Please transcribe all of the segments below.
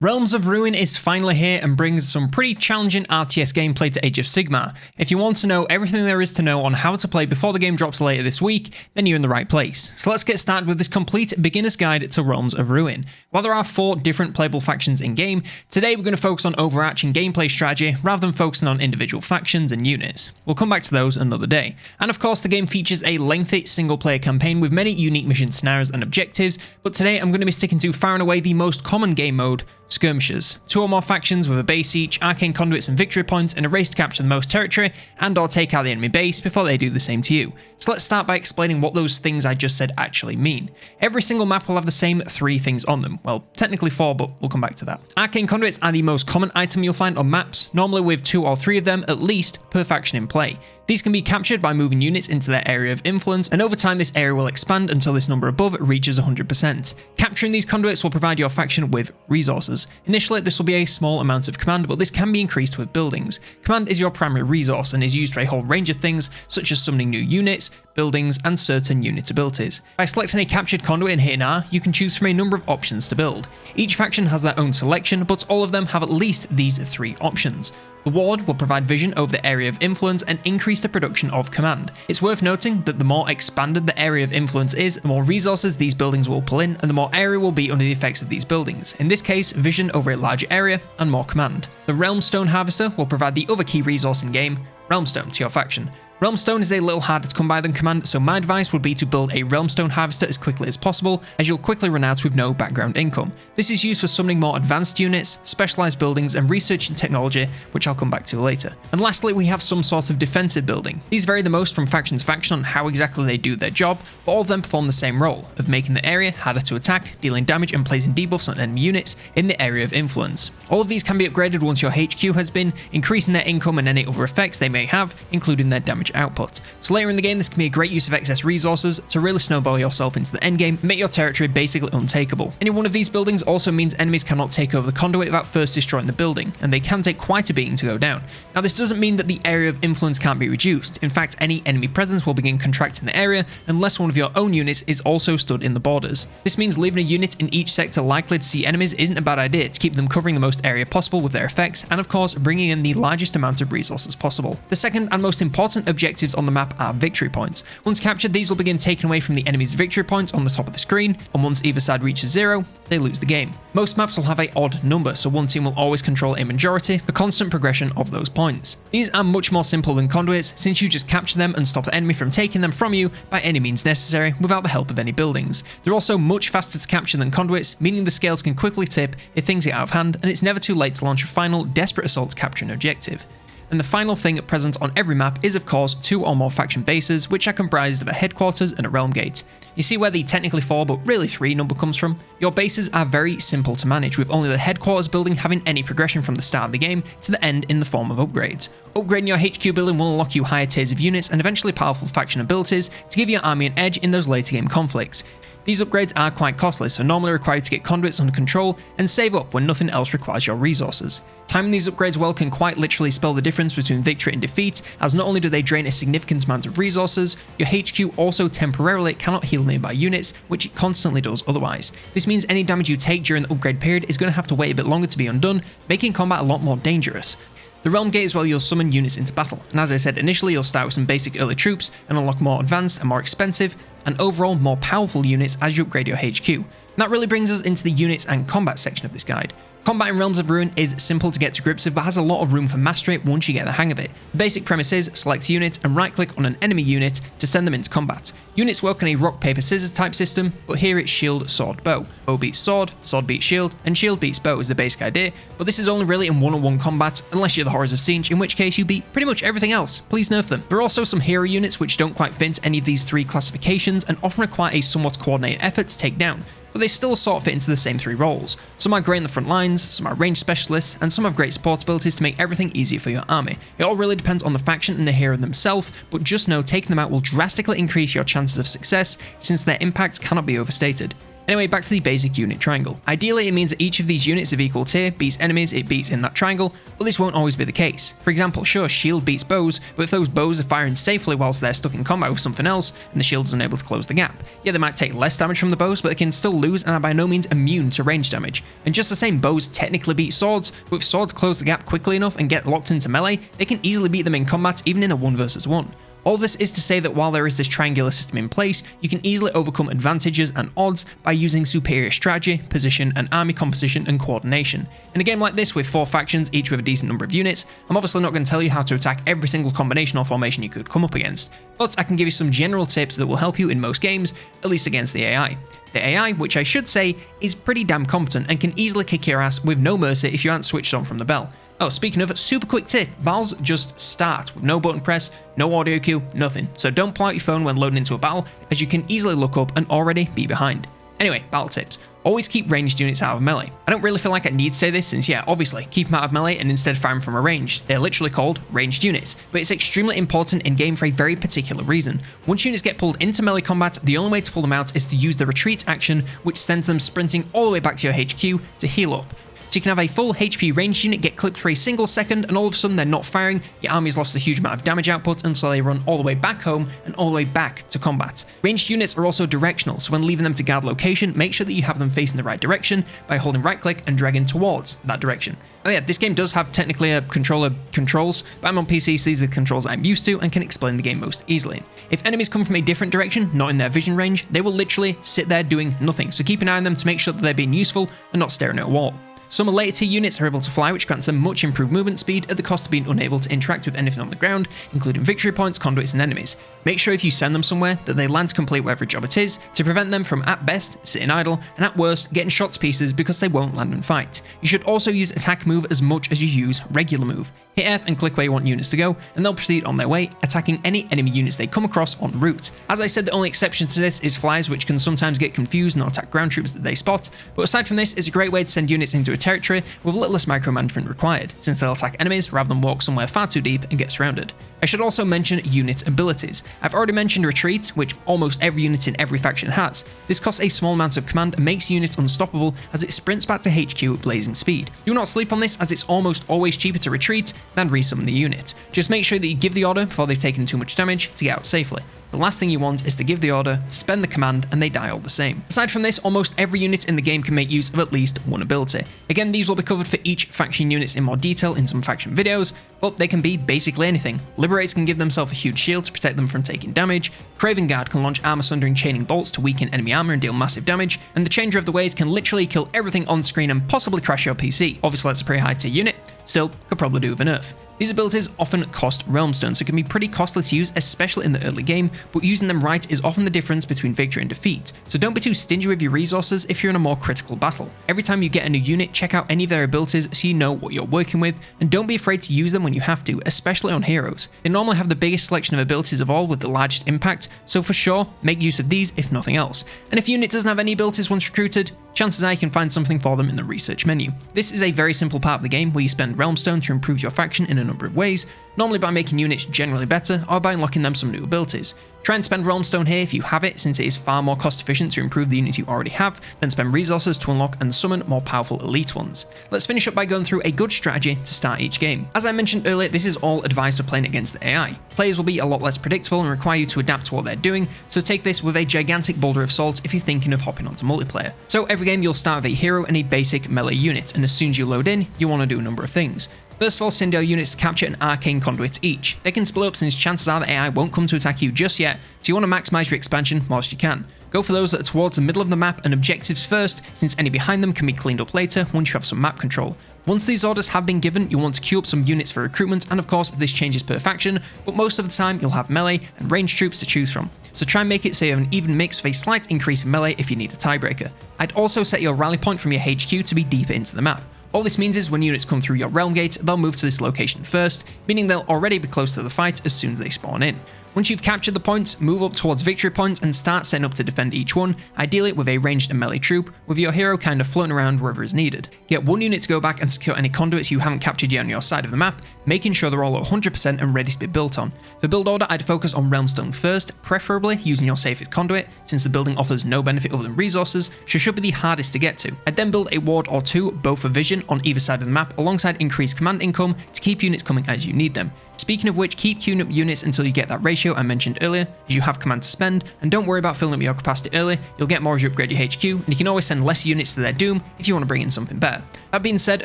Realms of Ruin is finally here and brings some pretty challenging RTS gameplay to Age of Sigmar. If you want to know everything there is to know on how to play before the game drops later this week, then you're in the right place. So let's get started with this complete beginner's guide to Realms of Ruin. While there are 4 different playable factions in game, today we're going to focus on overarching gameplay strategy rather than focusing on individual factions and units. We'll come back to those another day. And of course the game features a lengthy single player campaign with many unique mission scenarios and objectives, but today I'm going to be sticking to far and away the most common game mode, Skirmishers. 2 or more factions with a base each, arcane conduits and victory points, and a race to capture the most territory and or take out the enemy base before they do the same to you. So let's start by explaining what those things I just said actually mean. Every single map will have the same 3 things on them. Well, technically 4, but we'll come back to that. Arcane conduits are the most common item you'll find on maps, normally with 2 or 3 of them at least per faction in play. These can be captured by moving units into their area of influence, and over time this area will expand until this number above reaches 100%. Capturing these conduits will provide your faction with resources. Initially this will be a small amount of command, but this can be increased with buildings. Command is your primary resource and is used for a whole range of things such as summoning new units, buildings, and certain unit abilities. By selecting a captured conduit and hitting R, you can choose from a number of options to build. Each faction has their own selection, but all of them have at least these 3 options. The Ward will provide vision over the area of influence and increase the production of command. It's worth noting that the more expanded the area of influence is, the more resources these buildings will pull in, and the more area will be under the effects of these buildings. In this case, vision over a larger area and more command. The Realmstone Harvester will provide the other key resource in game, Realmstone, to your faction. Realmstone is a little harder to come by than command, so my advice would be to build a Realmstone Harvester as quickly as possible, as you'll quickly run out with no background income. This is used for summoning more advanced units, specialized buildings, and researching technology, which I'll come back to later. And lastly, we have some sort of defensive building. These vary the most from faction to faction on how exactly they do their job, but all of them perform the same role, of making the area harder to attack, dealing damage and placing debuffs on enemy units in the area of influence. All of these can be upgraded once your HQ has been, increasing their income and any other effects they may have, including their damage output. So later in the game this can be a great use of excess resources to really snowball yourself into the endgame and make your territory basically untakeable. Any one of these buildings also means enemies cannot take over the conduit without first destroying the building, and they can take quite a beating to go down. Now this doesn't mean that the area of influence can't be reduced. In fact, any enemy presence will begin contracting the area unless one of your own units is also stood in the borders. This means leaving a unit in each sector likely to see enemies isn't a bad idea to keep them covering the most area possible with their effects, and of course bringing in the largest amount of resources possible. The second and most important objectives on the map are victory points. Once captured, these will begin taking away from the enemy's victory points on the top of the screen, and once either side reaches 0, they lose the game. Most maps will have an odd number, so one team will always control a majority for constant progression of those points. These are much more simple than conduits, since you just capture them and stop the enemy from taking them from you by any means necessary without the help of any buildings. They're also much faster to capture than conduits, meaning the scales can quickly tip if things get out of hand, and it's never too late to launch a final desperate assault to capture an objective. And the final thing present on every map is of course 2 or more faction bases, which are comprised of a headquarters and a realm gate. You see where the technically 4 but really 3 number comes from? Your bases are very simple to manage, with only the headquarters building having any progression from the start of the game to the end in the form of upgrades. Upgrading your HQ building will unlock you higher tiers of units and eventually powerful faction abilities to give your army an edge in those later game conflicts. These upgrades are quite costly, so normally required to get conduits under control and save up when nothing else requires your resources. Timing these upgrades well can quite literally spell the difference between victory and defeat, as not only do they drain a significant amount of resources, your HQ also temporarily cannot heal nearby units, which it constantly does otherwise. This means any damage you take during the upgrade period is going to have to wait a bit longer to be undone, making combat a lot more dangerous. The Realm Gate is where you'll summon units into battle, and as I said initially, you'll start with some basic early troops and unlock more advanced and more expensive and overall more powerful units as you upgrade your HQ. And that really brings us into the units and combat section of this guide. Combat in Realms of Ruin is simple to get to grips with, but has a lot of room for mastery once you get the hang of it. The basic premise is select a unit and right click on an enemy unit to send them into combat. Units work on a rock, paper, scissors type system, but here it's shield, sword, bow. Bow beats sword beats shield, and shield beats bow is the basic idea, but this is only really in one-on-one combat unless you're the Horrors of Siege, in which case you beat pretty much everything else. Please nerf them. There are also some hero units which don't quite fit into any of these 3 classifications and often require a somewhat coordinated effort to take down, but they still sort of fit into the same 3 roles. Some are great in the front lines, some are range specialists, and some have great support abilities to make everything easier for your army. It all really depends on the faction and the hero themselves, but just know taking them out will drastically increase your chances of success, since their impact cannot be overstated. Anyway, back to the basic unit triangle. Ideally, it means that each of these units of equal tier beats enemies it beats in that triangle, but this won't always be the case. For example, sure, shield beats bows, but if those bows are firing safely whilst they're stuck in combat with something else, and the shield is unable to close the gap. Yeah, they might take less damage from the bows, but they can still lose and are by no means immune to range damage. And just the same, bows technically beat swords, but if swords close the gap quickly enough and get locked into melee, they can easily beat them in combat even in a 1 versus 1. All this is to say that while there is this triangular system in place, you can easily overcome advantages and odds by using superior strategy, position, and army composition and coordination. In a game like this with 4 factions, each with a decent number of units, I'm obviously not going to tell you how to attack every single combination or formation you could come up against, but I can give you some general tips that will help you in most games, at least against the AI. The AI, which I should say, is pretty damn competent and can easily kick your ass with no mercy if you aren't switched on from the bell. Oh, speaking of, super quick tip, battles just start with no button press, no audio cue, nothing. So don't pull out your phone when loading into a battle, as you can easily look up and already be behind. Anyway, battle tips. Always keep ranged units out of melee. I don't really feel like I need to say this since yeah, obviously, keep them out of melee and instead fire them from a range. They're literally called ranged units, but it's extremely important in game for a very particular reason. Once units get pulled into melee combat, the only way to pull them out is to use the retreat action, which sends them sprinting all the way back to your HQ to heal up. So you can have a full HP ranged unit get clipped for a single second and all of a sudden they're not firing, your army's lost a huge amount of damage output until they run all the way back home and all the way back to combat. Ranged units are also directional, so when leaving them to guard location, make sure that you have them facing the right direction by holding right click and dragging towards that direction. Oh yeah, this game does have technically a controller controls, but I'm on PC, so these are the controls I'm used to and can explain the game most easily. If enemies come from a different direction, not in their vision range, they will literally sit there doing nothing, so keep an eye on them to make sure that they're being useful and not staring at a wall. Some later tier units are able to fly, which grants them much improved movement speed at the cost of being unable to interact with anything on the ground, including victory points, conduits, and enemies. Make sure if you send them somewhere that they land to complete whatever job it is, to prevent them from at best sitting idle, and at worst getting shot to pieces because they won't land and fight. You should also use attack move as much as you use regular move. Hit F and click where you want units to go, and they'll proceed on their way, attacking any enemy units they come across en route. As I said, the only exception to this is flyers, which can sometimes get confused and attack ground troops that they spot, but aside from this, it's a great way to send units into a territory with little less micromanagement required, since they'll attack enemies rather than walk somewhere far too deep and get surrounded. I should also mention unit abilities. I've already mentioned retreat, which almost every unit in every faction has. This costs a small amount of command and makes units unstoppable as it sprints back to HQ at blazing speed. Do not sleep on this, as it's almost always cheaper to retreat than resummon the unit. Just make sure that you give the order before they've taken too much damage to get out safely. The last thing you want is to give the order, spend the command, and they die all the same. Aside from this, almost every unit in the game can make use of at least one ability. Again, these will be covered for each faction units in more detail in some faction videos, but they can be basically anything. Liberators can give themselves a huge shield to protect them from taking damage, Craven Guard can launch armor sundering chaining bolts to weaken enemy armor and deal massive damage, and the Changer of the Ways can literally kill everything on screen and possibly crash your PC. Obviously that's a pretty high tier unit, still could probably do with a nerf. These abilities often cost realm stones, so it can be pretty costly to use, especially in the early game, but using them right is often the difference between victory and defeat, so don't be too stingy with your resources if you're in a more critical battle. Every time you get a new unit, check out any of their abilities so you know what you're working with, and don't be afraid to use them when you have to, especially on heroes. They normally have the biggest selection of abilities of all with the largest impact, so for sure, make use of these if nothing else. And if a unit doesn't have any abilities once recruited, chances are you can find something for them in the research menu. This is a very simple part of the game where you spend realm stone to improve your faction in a number of ways, normally by making units generally better or by unlocking them some new abilities. Try and spend realm stone here if you have it, since it is far more cost efficient to improve the units you already have than spend resources to unlock and summon more powerful elite ones. Let's finish up by going through a good strategy to start each game. As I mentioned earlier, this is all advised for playing against the AI. Players will be a lot less predictable and require you to adapt to what they're doing, so take this with a gigantic boulder of salt if you're thinking of hopping onto multiplayer. So every game you'll start with a hero and a basic melee unit, and as soon as you load in, you want to do a number of things. First of all, send your units to capture an arcane conduit each. They can split up since chances are the AI won't come to attack you just yet, so you want to maximize your expansion whilst you can. Go for those that are towards the middle of the map and objectives first, since any behind them can be cleaned up later once you have some map control. Once these orders have been given, you'll want to queue up some units for recruitment, and of course this changes per faction, but most of the time you'll have melee and ranged troops to choose from. So try and make it so you have an even mix with a slight increase in melee if you need a tiebreaker. I'd also set your rally point from your HQ to be deeper into the map. All this means is when units come through your realm gate, they'll move to this location first, meaning they'll already be close to the fight as soon as they spawn in. Once you've captured the points, move up towards victory points and start setting up to defend each one, ideally with a ranged and melee troop, with your hero kind of floating around wherever is needed. Get one unit to go back and secure any conduits you haven't captured yet on your side of the map, making sure they're all at 100% and ready to be built on. For build order, I'd focus on Realmstone first, preferably using your safest conduit, since the building offers no benefit other than resources, so should be the hardest to get to. I'd then build a ward or two, both for vision, on either side of the map, alongside increased command income to keep units coming as you need them. Speaking of which, keep queuing up units until you get that ratio I mentioned earlier, as you have command to spend, and don't worry about filling up your capacity early, you'll get more as you upgrade your HQ, and you can always send less units to their doom if you want to bring in something better. That being said,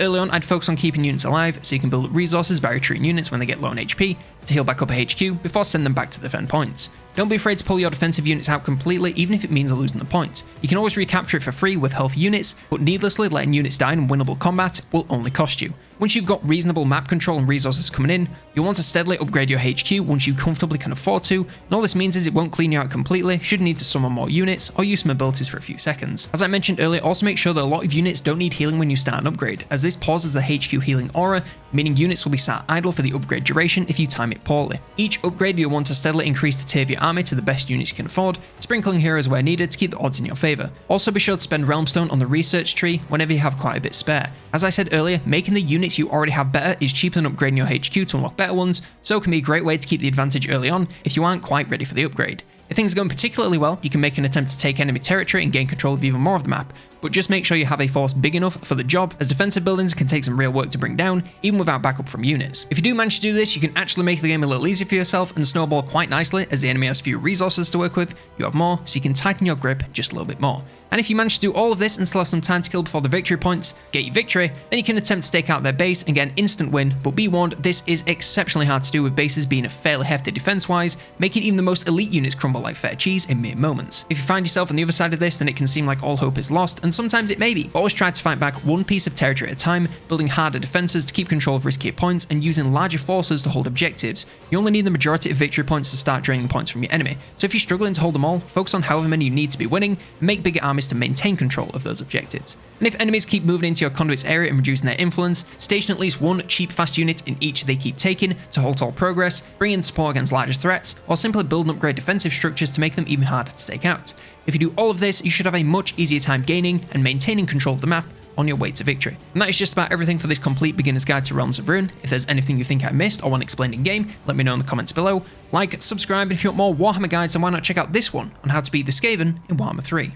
early on I'd focus on keeping units alive, so you can build up resources by retreating units when they get low on HP, to heal back up a HQ before sending them back to defend points. Don't be afraid to pull your defensive units out completely, even if it means losing the points. You can always recapture it for free with healthy units, but needlessly letting units die in winnable combat will only cost you. Once you've got reasonable map control and resources coming in, you'll want to steadily upgrade your HQ once you comfortably can afford to, and all this means is it won't clean you out completely should you need to summon more units or use some abilities for a few seconds. As I mentioned earlier, also make sure that a lot of units don't need healing when you start an upgrade, as this pauses the HQ healing aura, meaning units will be sat idle for the upgrade duration if you time it poorly. Each upgrade you'll want to steadily increase the tier of your army to the best units you can afford, sprinkling heroes where needed to keep the odds in your favour. Also be sure to spend Realmstone on the research tree whenever you have quite a bit spare. As I said earlier, making the units you already have better is cheaper than upgrading your HQ to unlock better ones, so it can be a great way to keep the advantage early on if you aren't quite ready for the upgrade. If things are going particularly well, you can make an attempt to take enemy territory and gain control of even more of the map, but just make sure you have a force big enough for the job, as defensive buildings can take some real work to bring down, even without backup from units. If you do manage to do this, you can actually make the game a little easier for yourself and snowball quite nicely, as the enemy has few resources to work with, you have more, so you can tighten your grip just a little bit more. And if you manage to do all of this and still have some time to kill before the victory points get you victory, then you can attempt to stake out their base and get an instant win, but be warned, this is exceptionally hard to do with bases being fairly hefty defense-wise, making even the most elite units crumble like feta cheese in mere moments. If you find yourself on the other side of this, then it can seem like all hope is lost, and sometimes it may be, but always try to fight back one piece of territory at a time, building harder defenses to keep control of riskier points, and using larger forces to hold objectives. You only need the majority of victory points to start draining points from your enemy, so if you're struggling to hold them all, focus on however many you need to be winning, and make bigger armies to maintain control of those objectives. And if enemies keep moving into your conduits area and reducing their influence, station at least one cheap fast unit in each they keep taking to halt all progress, bring in support against larger threats, or simply build and upgrade defensive structures to make them even harder to take out. If you do all of this, you should have a much easier time gaining and maintaining control of the map on your way to victory. And that is just about everything for this complete beginner's guide to Realms of Ruin. If there's anything you think I missed or want explained in game, let me know in the comments below. Like, subscribe, and if you want more Warhammer guides, then why not check out this one on how to beat the Skaven in Warhammer 3.